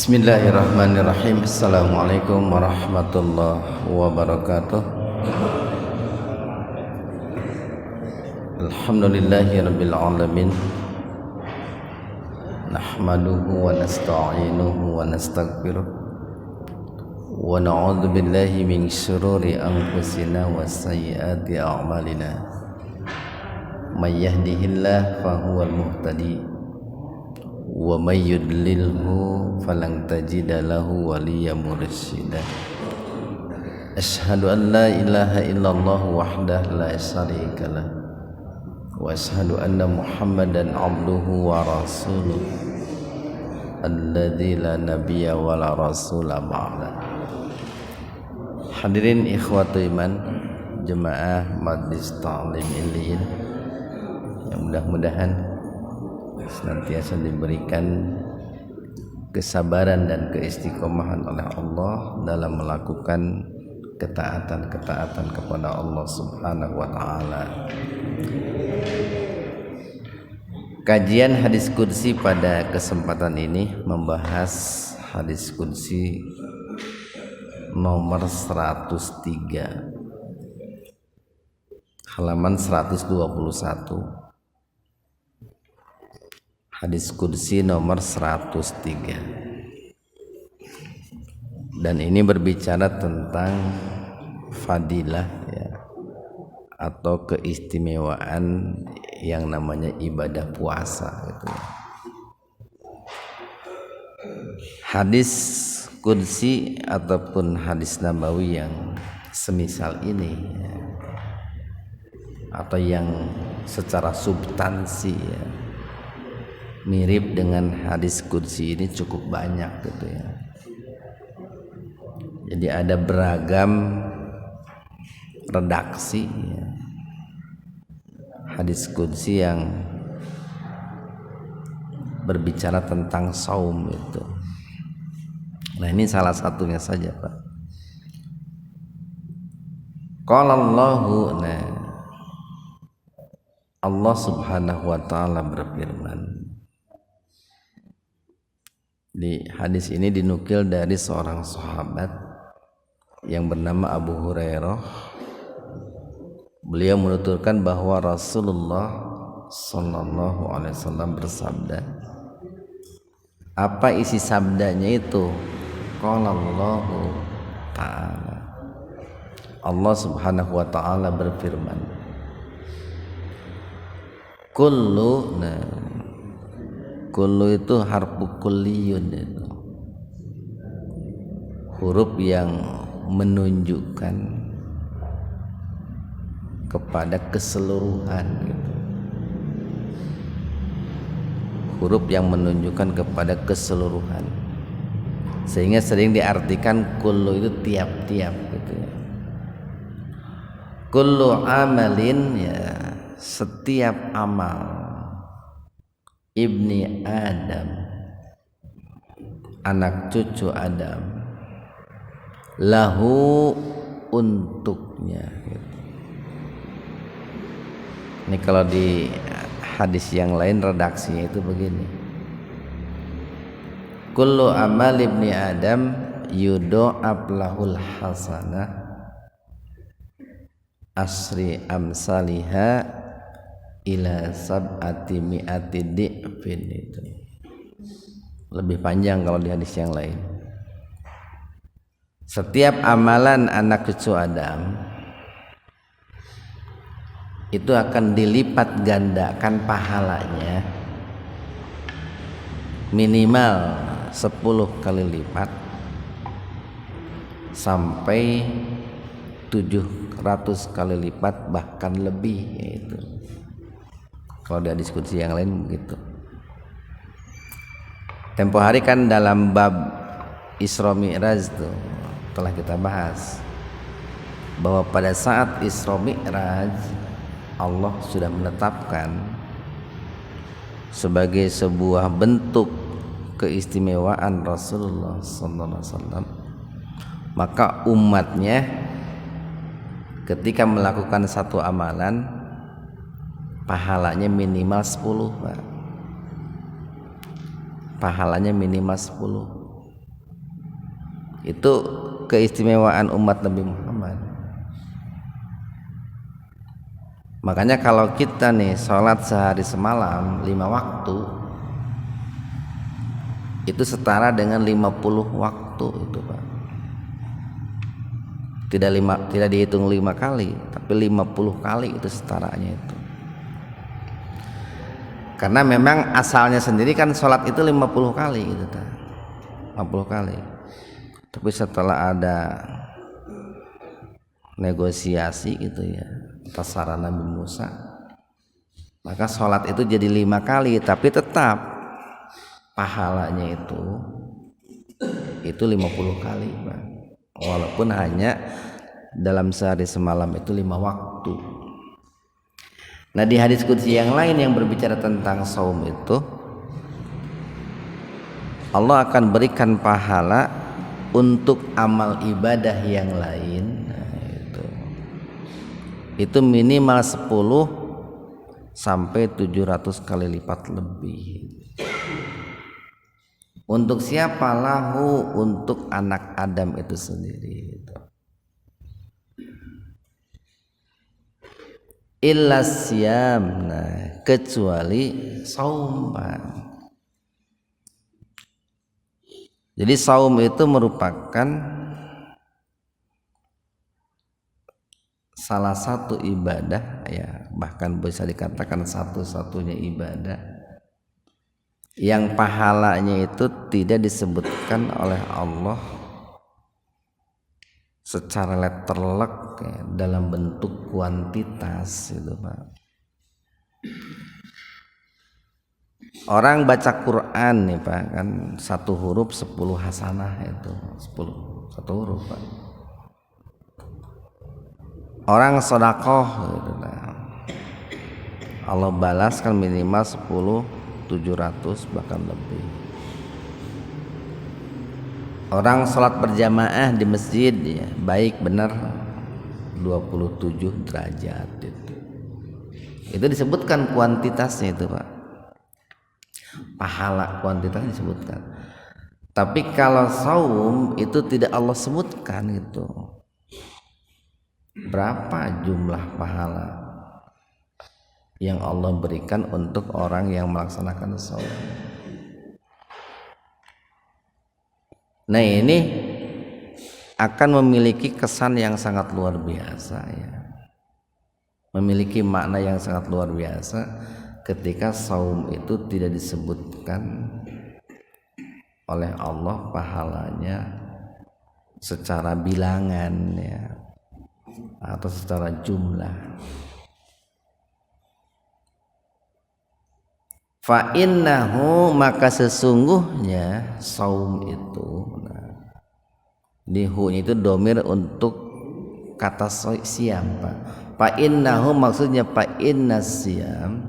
Bismillahirrahmanirrahim. Assalamualaikum warahmatullahi wabarakatuh. Alhamdulillahirabbil alamin. Nahmaduhu wa nasta'inuhu wa nastaghfiruh. Wa na'udzu billahi min syururi anfusina wa sayyiati a'malina. May yahdihillahu fahuwal muhtadi. Wa may yudlilhu falan tajida lahu waliyyan mursyida. Asyhadu an la ilaha illallah wahdahu la syarikalah wa asyhadu anna Muhammadan abduhu wa rasuluh alladzi la nabiyya wa la rasula ba'da. Hadirin ikhwatu iman, jemaah Majlis Ta'lim Illiyin yang mudah-mudahan senantiasa diberikan kesabaran dan keistiqomahan oleh Allah dalam melakukan ketaatan-ketaatan kepada Allah Subhanahu wa taala. Kajian hadis qudsi pada kesempatan ini membahas hadis qudsi nomor 103 halaman 121. Hadis qudsi nomor 103, dan ini berbicara tentang fadilah ya, atau keistimewaan yang namanya ibadah puasa gitu. Hadis qudsi ataupun hadis nabawi yang semisal ini ya, atau yang secara substansi ya, mirip dengan hadis qudsi ini cukup banyak gitu ya. Jadi ada beragam redaksi ya, hadis qudsi yang berbicara tentang saum itu. Nah ini salah satunya saja Pak. Qala Allahu, nah Allah Subhanahu wa taala berfirman. Di hadis ini dinukil dari seorang sahabat yang bernama Abu Hurairah. Beliau menuturkan bahwa Rasulullah sallallahu alaihi wasallam bersabda. Apa isi sabdanya itu? Qala Allahu ta'ala. Allah Subhanahu wa taala berfirman. Kullu itu harfu kulliyun itu. Huruf yang menunjukkan kepada keseluruhan gitu. Huruf yang menunjukkan kepada keseluruhan. Sehingga sering diartikan kullu itu tiap-tiap gitu ya. Kullu amalin ya, setiap amal ibni Adam, anak cucu Adam, lahu, untuknya gitu. Ini kalau di hadis yang lain redaksinya itu begini. Kullu amal ibni Adam yudha'ab lahul hasanah asri amsaliha ila sab'ati mi'ati di'fin. Itu lebih panjang kalau di hadis yang lain. Setiap amalan anak cucu Adam itu akan dilipat gandakan pahalanya minimal 10 kali lipat sampai 700 kali lipat bahkan lebih, yaitu kalau ada diskusi yang lain begitu. Tempo hari kan dalam bab Isra Mi'raj tuh telah kita bahas bahwa pada saat Isra Mi'raj Allah sudah menetapkan sebagai sebuah bentuk keistimewaan Rasulullah sallallahu alaihi wasallam, maka umatnya ketika melakukan satu amalan pahalanya minimal 10 Pak. Pahalanya minimal 10. Itu keistimewaan umat Nabi Muhammad. Makanya kalau kita nih sholat sehari semalam 5 waktu, itu setara dengan 50 waktu itu Pak. Tidak dihitung 5 kali, tapi 50 kali itu setaranya itu. Karena memang asalnya sendiri kan sholat itu 50 kali gitu, 50 kali. Tapi setelah ada negosiasi gitu ya atas saran Nabi Musa, maka sholat itu jadi 5 kali, tapi tetap pahalanya itu 50 kali Pak. Walaupun hanya dalam sehari semalam itu 5 waktu. Nah di hadis qudsi yang lain yang berbicara tentang saum itu, Allah akan berikan pahala untuk amal ibadah yang lain. Itu minimal 10 sampai 700 kali lipat lebih. Untuk siapa? Lahu, untuk anak Adam itu sendiri. Illa siyam, nah, kecuali saum. Jadi saum itu merupakan salah satu ibadah ya, bahkan bisa dikatakan satu-satunya ibadah yang pahalanya itu tidak disebutkan oleh Allah secara letterlek ya, dalam bentuk kuantitas itu Pak. Orang baca Quran nih Pak kan, satu huruf 10 hasanah itu 10 satu huruf Pak. Orang sedekah gitu nah, Allah balas kan minimal 10 700 bahkan lebih. Orang sholat berjamaah di masjid ya, baik benar 27 derajat itu. Itu disebutkan kuantitasnya itu Pak. Pahala kuantitasnya disebutkan. Tapi kalau saum itu tidak Allah sebutkan gitu. Berapa jumlah pahala yang Allah berikan untuk orang yang melaksanakan saum. Nah ini akan memiliki kesan yang sangat luar biasa ya. Memiliki makna yang sangat luar biasa ketika saum itu tidak disebutkan oleh Allah pahalanya secara bilangan ya, atau secara jumlah. Fa innahu, maka sesungguhnya saum itu, nah, di hu-nya itu domir untuk kata siam Pak. Fa innahu maksudnya fa innas siam,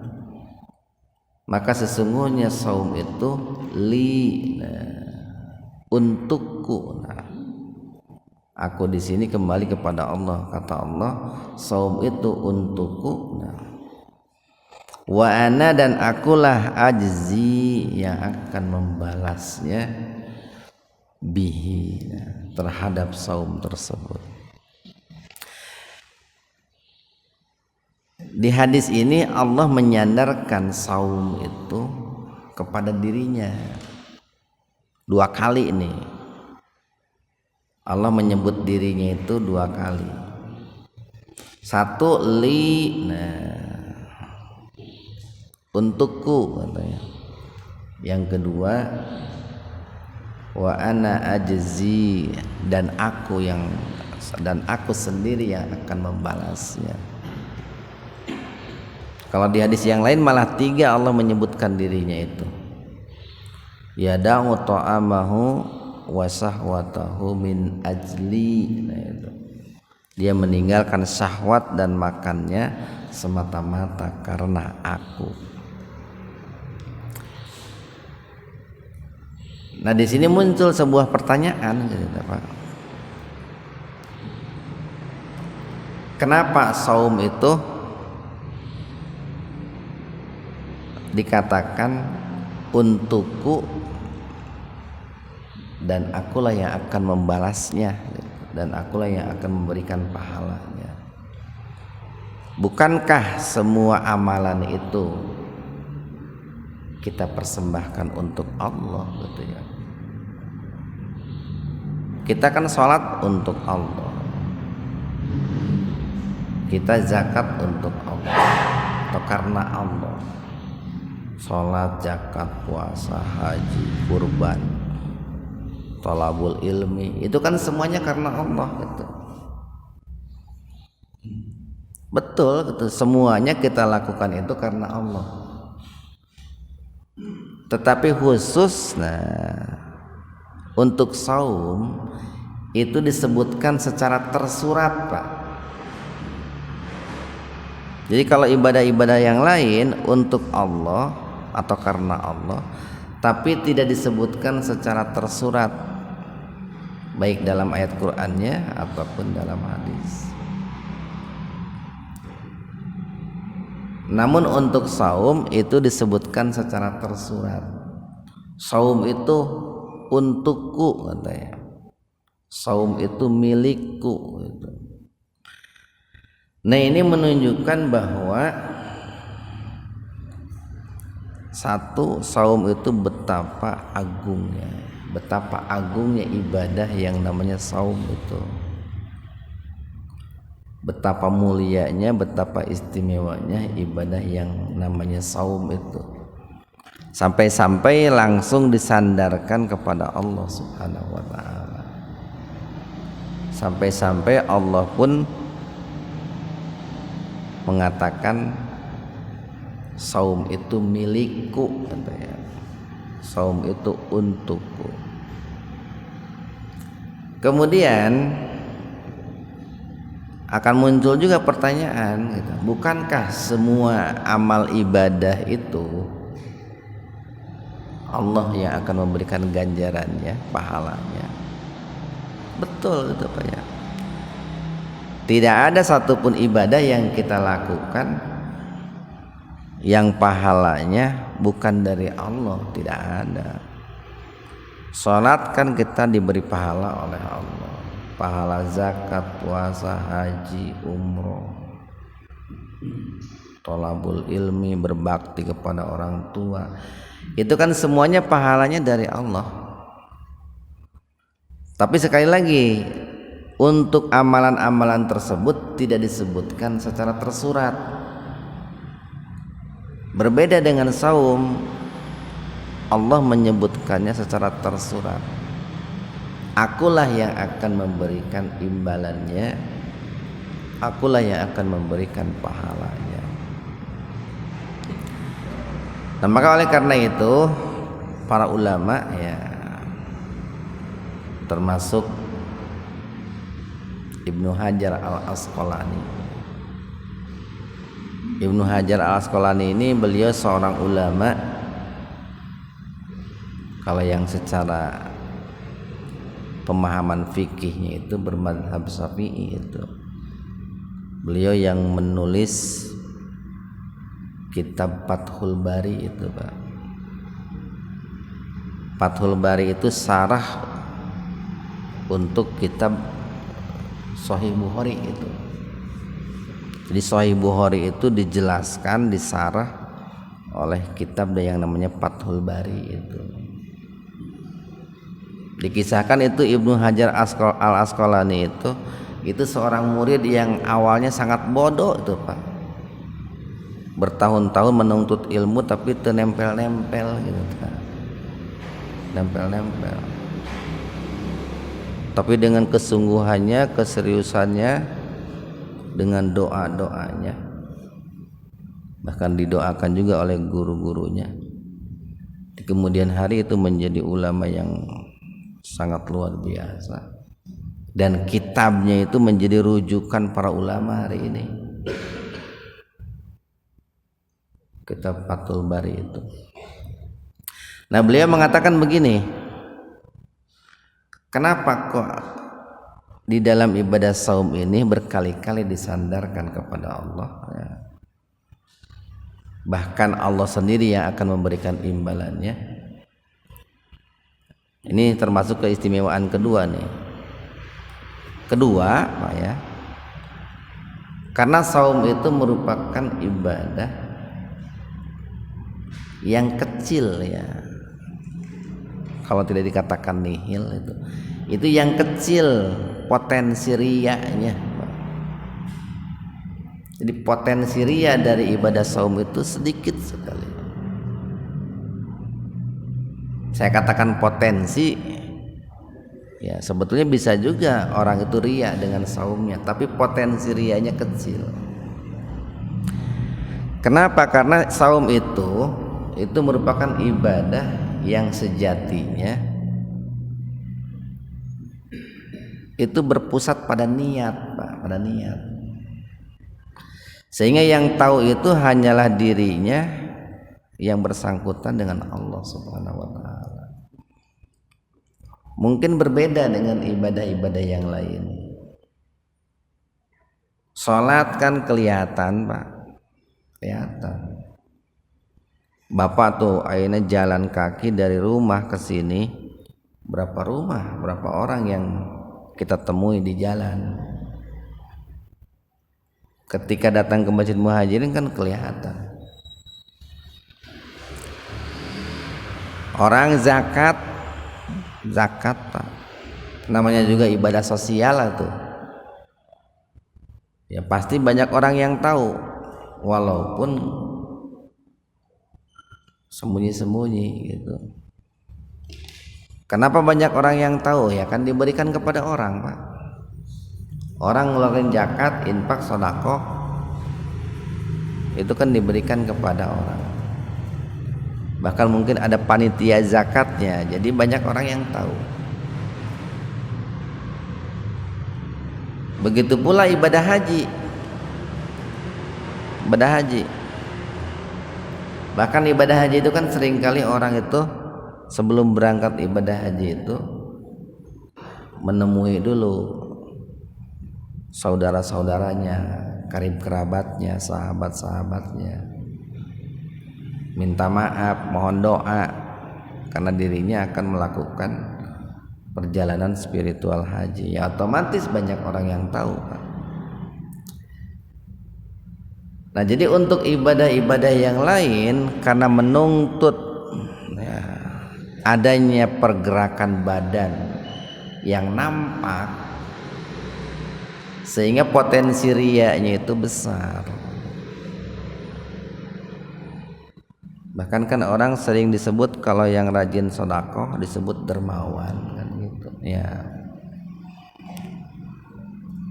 maka sesungguhnya saum itu li, nah, untukku. Nah, aku di sini kembali kepada Allah. Kata Allah, saum itu untukku. Nah, wa ana, dan akulah ajzi, yang akan membalasnya bihi, nah, terhadap saum tersebut. Di hadis ini Allah menyandarkan saum itu kepada dirinya. 2 kali ini Allah menyebut dirinya itu 2 kali. 1 li, nah, untukku katanya. Yang kedua wa ana ajzi, dan aku sendiri yang akan membalasnya. Kalau di hadis yang lain malah 3 Allah menyebutkan dirinya itu. Yada'u ta'amahu wa sahwatahu min ajli. Nah, itu. Dia meninggalkan syahwat dan makannya semata-mata karena aku. Nah, di sini muncul sebuah pertanyaan gitu, Pak. Kenapa saum itu dikatakan untukku dan akulah yang akan membalasnya, dan akulah yang akan memberikan pahalanya. Bukankah semua amalan itu kita persembahkan untuk Allah gitu ya? Kita kan sholat untuk Allah, kita zakat untuk Allah atau karena Allah. Sholat, zakat, puasa, haji, kurban, thalabul ilmi, itu kan semuanya karena Allah gitu. Betul gitu, semuanya kita lakukan itu karena Allah. Tetapi khusus untuk saum itu disebutkan secara tersurat, Pak. Jadi kalau ibadah-ibadah yang lain untuk Allah atau karena Allah, tapi tidak disebutkan secara tersurat, baik dalam ayat Qur'annya ataupun dalam hadis. Namun untuk saum itu disebutkan secara tersurat. Saum itu untukku katanya. Saum itu milikku gitu. Nah, ini menunjukkan bahwa satu, saum itu betapa agungnya ibadah yang namanya saum itu. Betapa mulianya, betapa istimewanya ibadah yang namanya saum itu. Sampai-sampai langsung disandarkan kepada Allah Subhanahu wa taala. Sampai-sampai Allah pun mengatakan saum itu milikku katanya. Saum itu untukku. Kemudian akan muncul juga pertanyaan gitu. Bukankah semua amal ibadah itu Allah yang akan memberikan ganjarannya, pahalanya? Betul itu Pak ya. Tidak ada satupun ibadah yang kita lakukan yang pahalanya bukan dari Allah, tidak ada. Salat kan kita diberi pahala oleh Allah. Pahala zakat, puasa, haji, umroh, thalabul ilmi, berbakti kepada orang tua, itu kan semuanya pahalanya dari Allah. Tapi sekali lagi, untuk amalan-amalan tersebut tidak disebutkan secara tersurat. Berbeda dengan saum, Allah menyebutkannya secara tersurat. Akulah yang akan memberikan imbalannya, akulah yang akan memberikan pahalanya. Nah, maka oleh karena itu para ulama ya, termasuk Ibnu Hajar Al-Asqalani. Ibnu Hajar Al-Asqalani ini beliau seorang ulama, kalau yang secara pemahaman fikihnya itu bermadzhab Syafi'i itu. Beliau yang menulis kitab Fathul Bari itu, Pak. Fathul Bari itu sarah untuk kitab Sahih Bukhari itu. Jadi Sahih Bukhari itu dijelaskan, disarah oleh kitab yang namanya Fathul Bari itu. Dikisahkan itu Ibnu Hajar Al-Asqalani itu seorang murid yang awalnya sangat bodoh itu Pak. Bertahun-tahun menuntut ilmu tapi nempel-nempel gitu Pak. Nempel-nempel. Tapi dengan kesungguhannya, keseriusannya, dengan doa-doanya, bahkan didoakan juga oleh guru-gurunya, di kemudian hari itu menjadi ulama yang sangat luar biasa, dan kitabnya itu menjadi rujukan para ulama hari ini, kitab Fathul Bari itu. Nah, beliau mengatakan begini, kenapa kok di dalam ibadah saum ini berkali-kali disandarkan kepada Allah ya. Bahkan Allah sendiri yang akan memberikan imbalannya. Ini termasuk keistimewaan kedua nih. Kedua, Pak ya. Karena saum itu merupakan ibadah yang kecil ya. Kalau tidak dikatakan nihil itu yang kecil potensi riyanya. Jadi potensi riya dari ibadah saum itu sedikit sekali. Saya katakan potensi, ya sebetulnya bisa juga orang itu riya dengan saumnya, tapi potensi riyanya kecil. Kenapa? Karena saum itu merupakan ibadah yang sejatinya itu berpusat pada niat, Pak, pada niat. Sehingga yang tahu itu hanyalah dirinya yang bersangkutan dengan Allah Subhanahu wa taala. Mungkin berbeda dengan ibadah-ibadah yang lain. Salat kan kelihatan, Pak. Kelihatan. Bapak tuh akhirnya jalan kaki dari rumah ke sini, berapa rumah, berapa orang yang kita temui di jalan. Ketika datang ke Masjid Muhajirin kan kelihatan. Orang zakat Pak, namanya juga ibadah sosial lah tuh. Ya pasti banyak orang yang tahu, walaupun sembunyi-sembunyi gitu. Kenapa banyak orang yang tahu? Ya kan diberikan kepada orang, Pak. Orang ngeluarin zakat, infak, sedekah itu kan diberikan kepada orang. Bahkan mungkin ada panitia zakatnya, jadi banyak orang yang tahu. Begitu pula ibadah haji. Bahkan ibadah haji itu kan seringkali orang itu sebelum berangkat ibadah haji itu menemui dulu saudara-saudaranya, karib kerabatnya, sahabat-sahabatnya, minta maaf, mohon doa karena dirinya akan melakukan perjalanan spiritual haji. Ya otomatis banyak orang yang tahu, Pak. Nah, jadi untuk ibadah-ibadah yang lain karena menuntut ya, adanya pergerakan badan yang nampak, sehingga potensi riyanya itu besar. Bahkan kan orang sering disebut kalau yang rajin sedekah disebut dermawan kan gitu. Ya.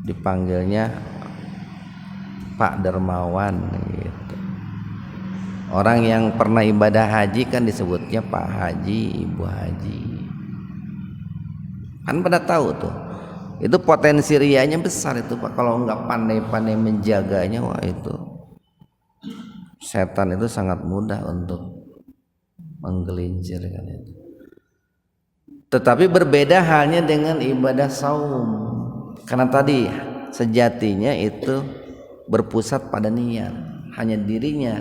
Dipanggilnya Pak Dermawan gitu. Orang yang pernah ibadah haji kan disebutnya Pak Haji, Ibu Haji. Kan pada tahu tuh. Itu potensi riyanya besar itu, Pak. Kalau nggak pandai-pandai menjaganya, wah itu setan itu sangat mudah untuk menggelincir kan itu. Tetapi berbeda halnya dengan ibadah saum. Karena tadi sejatinya itu berpusat pada niat, hanya dirinya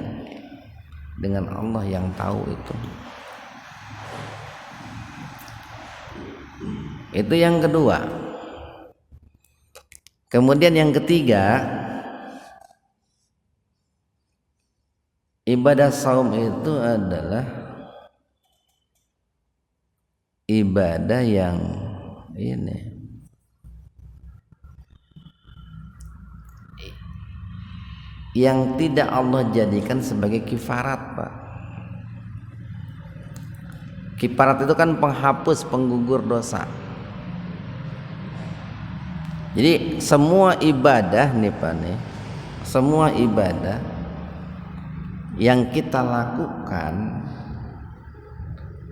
dengan Allah yang tahu itu. Itu yang kedua. Kemudian yang ketiga, ibadah saum itu adalah ibadah yang yang tidak Allah jadikan sebagai kifarat, Pak. Kifarat itu kan penghapus, penggugur dosa. Jadi semua ibadah nih Pak nih, semua ibadah yang kita lakukan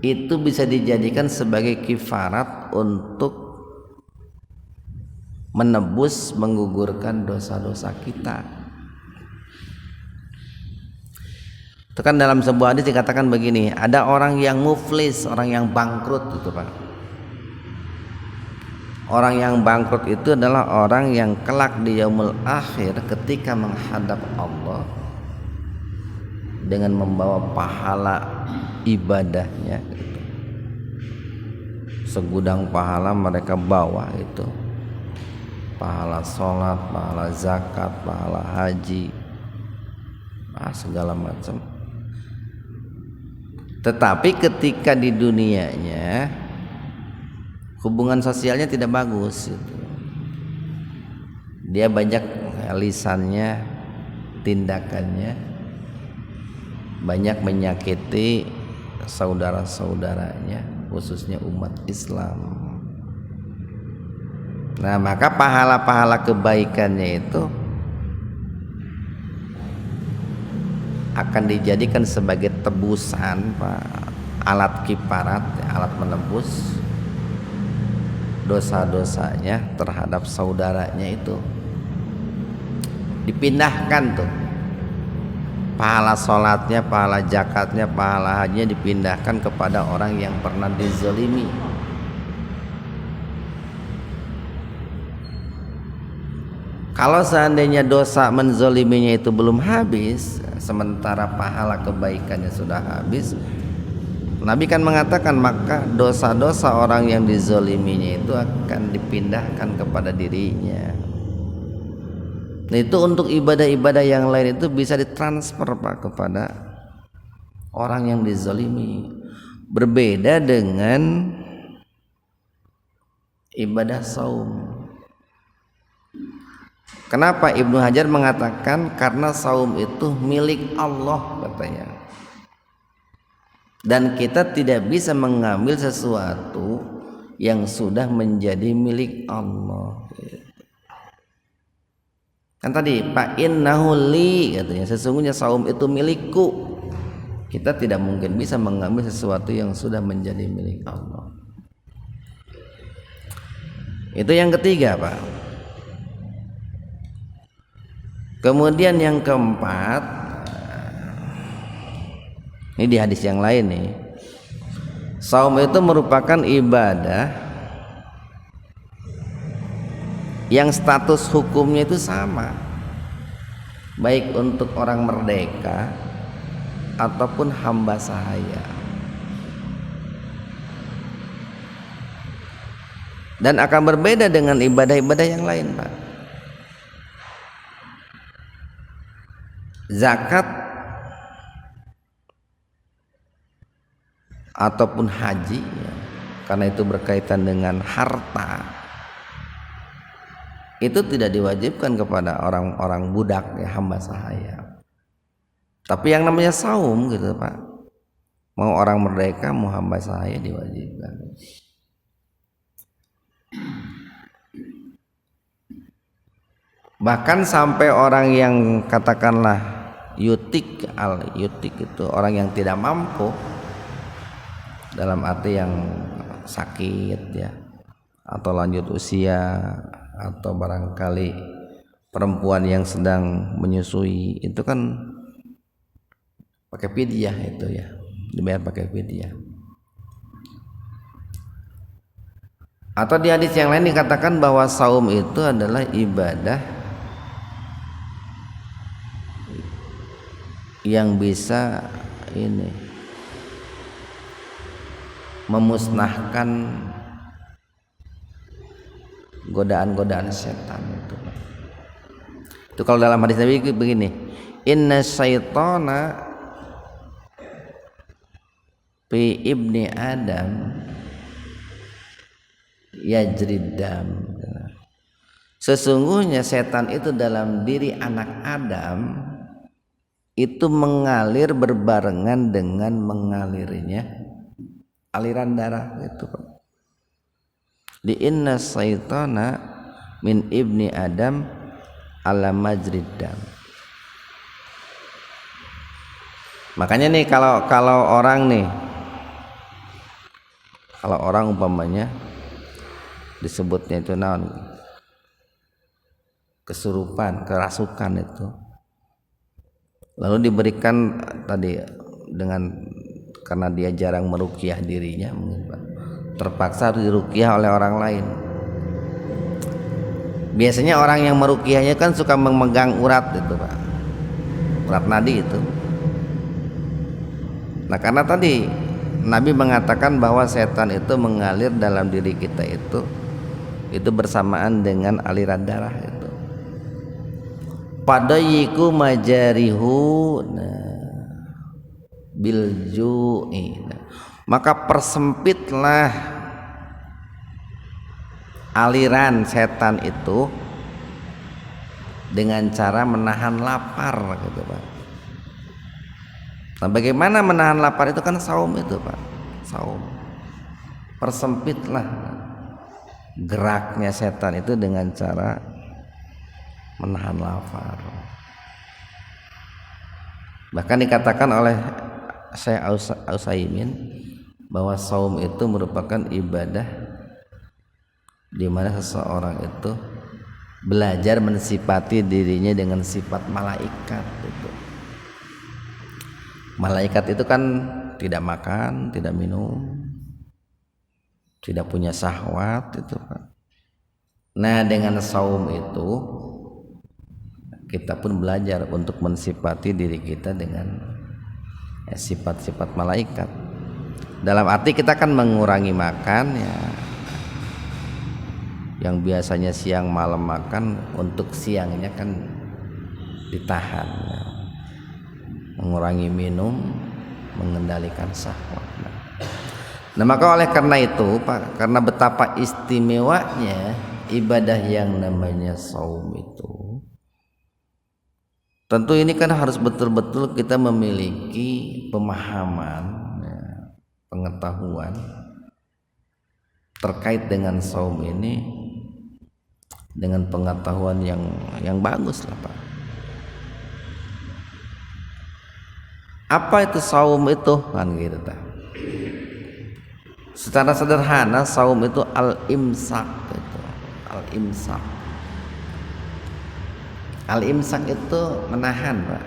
itu bisa dijadikan sebagai kifarat untuk menebus, menggugurkan dosa-dosa kita. Itu kan dalam sebuah hadis dikatakan begini, ada orang yang muflis, orang yang bangkrut itu Pak. Orang yang bangkrut itu adalah orang yang kelak di yaumul akhir ketika menghadap Allah dengan membawa pahala ibadahnya. segudang pahala mereka bawa itu, pahala sholat, pahala zakat, pahala haji, segala macam. Tetapi ketika di dunianya hubungan sosialnya tidak bagus gitu. Dia banyak lisannya, tindakannya banyak menyakiti saudara-saudaranya, khususnya umat Islam. Nah, maka pahala-pahala kebaikannya itu akan dijadikan sebagai tebusan, alat kiparat, alat menebus dosa-dosanya terhadap saudaranya itu. Dipindahkan tuh pahala sholatnya, pahala zakatnya, pahala hajinya dipindahkan kepada orang yang pernah dizalimi. Kalau seandainya dosa menzoliminya itu belum habis, sementara pahala kebaikannya sudah habis, Nabi kan mengatakan maka dosa-dosa orang yang dizoliminya itu akan dipindahkan kepada dirinya. Nah, itu untuk ibadah-ibadah yang lain itu bisa ditransfer Pak kepada orang yang dizolimi. Berbeda dengan ibadah saum. Kenapa Ibnu Hajar mengatakan karena saum itu milik Allah katanya. Dan kita tidak bisa mengambil sesuatu yang sudah menjadi milik Allah. Kan tadi Pak innahu li katanya, sesungguhnya saum itu milikku. Kita tidak mungkin bisa mengambil sesuatu yang sudah menjadi milik Allah. Itu yang ketiga Pak. Kemudian yang keempat, ini di hadis yang lain nih, saum itu merupakan ibadah yang status hukumnya itu sama, baik untuk orang merdeka ataupun hamba sahaya, dan akan berbeda dengan ibadah-ibadah yang lain Pak. Zakat ataupun haji ya, karena itu berkaitan dengan harta, itu tidak diwajibkan kepada orang-orang budak ya, hamba sahaya. Tapi yang namanya saum gitu Pak, mau orang merdeka mau hamba sahaya diwajibkan. Bahkan sampai orang yang katakanlah yutik itu orang yang tidak mampu, dalam arti yang sakit ya, atau lanjut usia, atau barangkali perempuan yang sedang menyusui, itu kan pakai fidyah itu ya, dibayar pakai fidyah. Atau di hadis yang lain dikatakan bahwa saum itu adalah ibadah yang bisa ini memusnahkan godaan-godaan setan itu. Itu kalau dalam hadis Nabi begini, inna syaitana fi ibni Adam yajriddam. Sesungguhnya setan itu dalam diri anak Adam itu mengalir berbarengan dengan mengalirnya aliran darah itu Pak. Di inna syaitana min ibni Adam ala majriddam. Makanya nih kalau orang umpamanya disebutnya itu naon, kesurupan, kerasukan itu, lalu diberikan tadi dengan karena dia jarang meruqyah dirinya, terpaksa harus diruqyah oleh orang lain. Biasanya orang yang meruqyahnya kan suka memegang urat itu Pak, urat nadi itu. Nah karena tadi Nabi mengatakan bahwa setan itu mengalir dalam diri kita itu bersamaan dengan aliran darah itu. Padayiku majarihu bilju'i, maka persempitlah aliran setan itu dengan cara menahan lapar gitu Pak. Nah, bagaimana menahan lapar itu kan saum itu Pak, saum. Persempitlah geraknya setan itu dengan cara menahan lapar. Bahkan dikatakan oleh Syekh Utsaimin bahwa saum itu merupakan ibadah di mana seseorang itu belajar mensifati dirinya dengan sifat malaikat itu. Malaikat itu kan tidak makan, tidak minum, tidak punya syahwat itu Pak. Nah, dengan saum itu kita pun belajar untuk mensifati diri kita dengan sifat-sifat malaikat. Dalam arti kita kan mengurangi makan ya. Yang biasanya siang malam makan, untuk siangnya kan ditahan ya. Mengurangi minum, mengendalikan syahwat. Nah, maka oleh karena itu Pak, karena betapa istimewanya ibadah yang namanya saum itu, tentu ini kan harus betul-betul kita memiliki pemahaman ya, pengetahuan terkait dengan saum ini dengan pengetahuan yang bagus lah Pak. Apa itu saum itu kan gitu ta. Secara sederhana saum itu al-imsak gitu. Al-imsak. Al-imsak itu menahan Pak.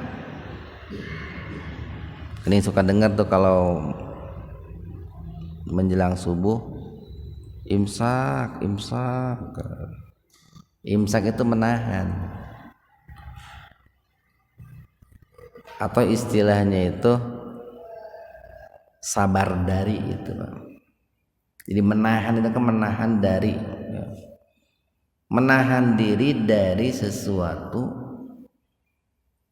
Ini suka dengar tuh kalau menjelang subuh imsak. Imsak itu menahan. Atau istilahnya itu sabar dari itu Pak. Jadi menahan itu kan menahan dari ya. Menahan diri dari sesuatu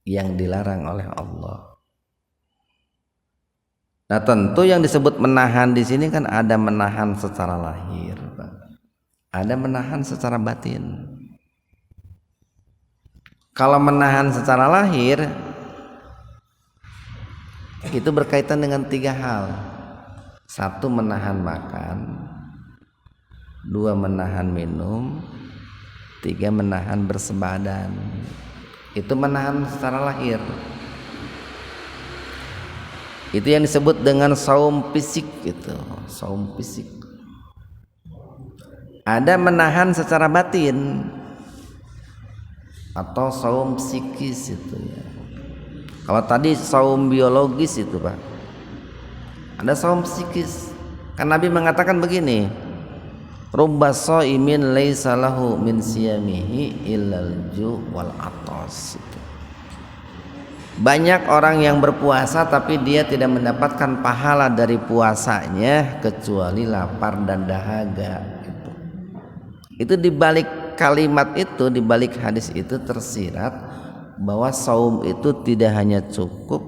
yang dilarang oleh Allah. Nah, tentu yang disebut menahan di sini kan ada menahan secara lahir Pak. Ada menahan secara batin. Kalau menahan secara lahir itu berkaitan dengan 3 hal. 1, menahan makan. 2, menahan minum. 3, menahan bersebadan. Itu menahan secara lahir. Itu yang disebut dengan saum fisik gitu. Saum fisik. Ada menahan secara batin atau saum psikis itu ya. Kalau tadi saum biologis itu Pak, ada saum psikis. Kan Nabi mengatakan begini, rubba shaimin laisa lahu min siyamihi illal ju' wal atas. Banyak orang yang berpuasa tapi dia tidak mendapatkan pahala dari puasanya kecuali lapar dan dahaga. Itu di balik kalimat itu, di balik hadis itu tersirat bahwa saum itu tidak hanya cukup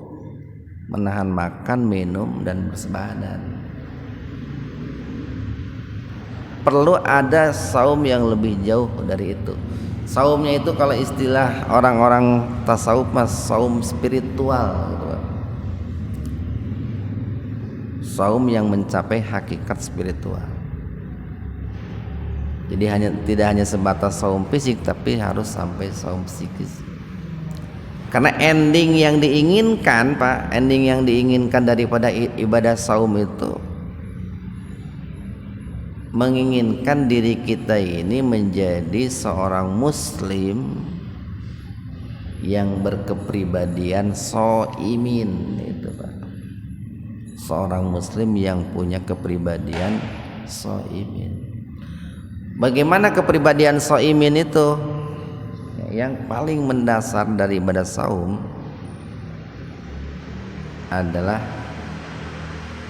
menahan makan, minum, dan bersebadan. Perlu ada saum yang lebih jauh dari itu. Saumnya itu kalau istilah orang-orang tasawuf mas saum spiritual gitu. Saum yang mencapai hakikat spiritual. Jadi tidak hanya sebatas saum fisik tapi harus sampai saum psikis. Karena ending yang diinginkan Pak, ending yang diinginkan daripada ibadah saum itu menginginkan diri kita ini menjadi seorang muslim yang berkepribadian shaimin itu Pak. Seorang muslim yang punya kepribadian shaimin. Bagaimana kepribadian shaimin itu? Yang paling mendasar dari ibadah saum adalah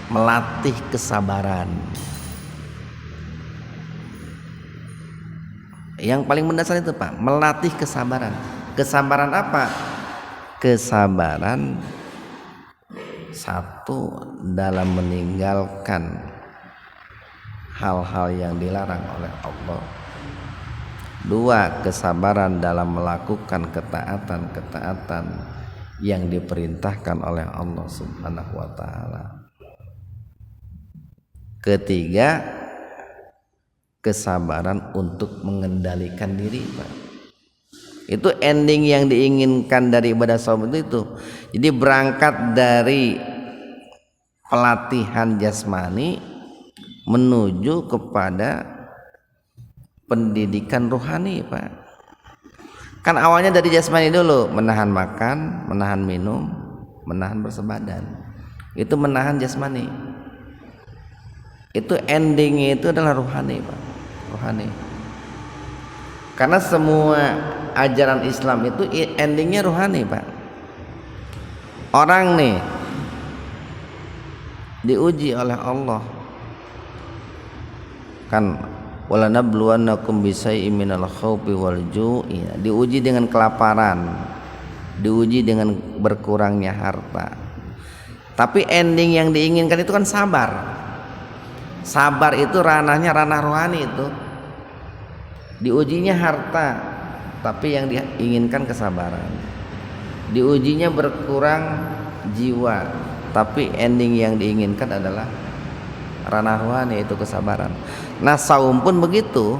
melatih kesabaran. Yang paling mendasar itu Pak, melatih kesabaran. Kesabaran apa? Kesabaran satu dalam meninggalkan hal-hal yang dilarang oleh Allah. Dua, kesabaran dalam melakukan ketaatan-ketaatan yang diperintahkan oleh Allah Subhanahu wa taala. Ketiga, kesabaran untuk mengendalikan diri, Pak. Itu ending yang diinginkan dari ibadah saum itu. Jadi berangkat dari pelatihan jasmani menuju kepada pendidikan rohani, Pak. Kan awalnya dari jasmani dulu, menahan makan, menahan minum, menahan bersebadan. Itu menahan jasmani. Itu endingnya itu adalah rohani, Pak. Rohani. Karena semua ajaran Islam itu endingnya rohani, Pak. Orang nih diuji oleh Allah. Kan wala nabluwannakum bisai'im minal khaufi wal ju'i, diuji dengan kelaparan, diuji dengan berkurangnya harta. Tapi ending yang diinginkan itu kan sabar. Sabar itu ranahnya ranah rohani itu. Diujinya harta, tapi yang diinginkan kesabaran. Diujinya berkurang jiwa, tapi ending yang diinginkan adalah ranah rohani, itu kesabaran. Nah, saum pun begitu,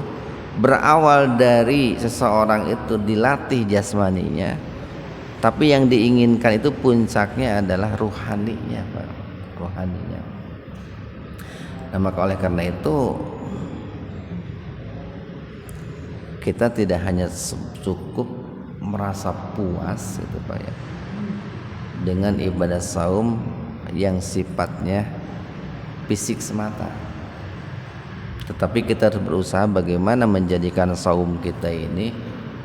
berawal dari seseorang itu dilatih jasmaninya, tapi yang diinginkan itu puncaknya adalah rohaninya, Pak. Rohaninya. Nah, maka oleh karena itu kita tidak hanya cukup merasa puas itu Pak ya dengan ibadah saum yang sifatnya fisik semata, tetapi kita harus berusaha bagaimana menjadikan saum kita ini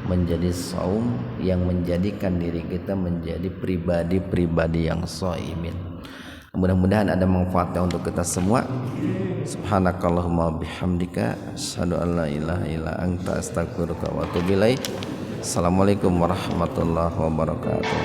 menjadi saum yang menjadikan diri kita menjadi pribadi-pribadi yang shaimin. Mudah-mudahan ada manfaatnya untuk kita semua. Subhanakallahumma bihamdika asyhadu an la ilaha illa anta astaghfiruka wa atubu ilaik. Assalamualaikum warahmatullahi wabarakatuh.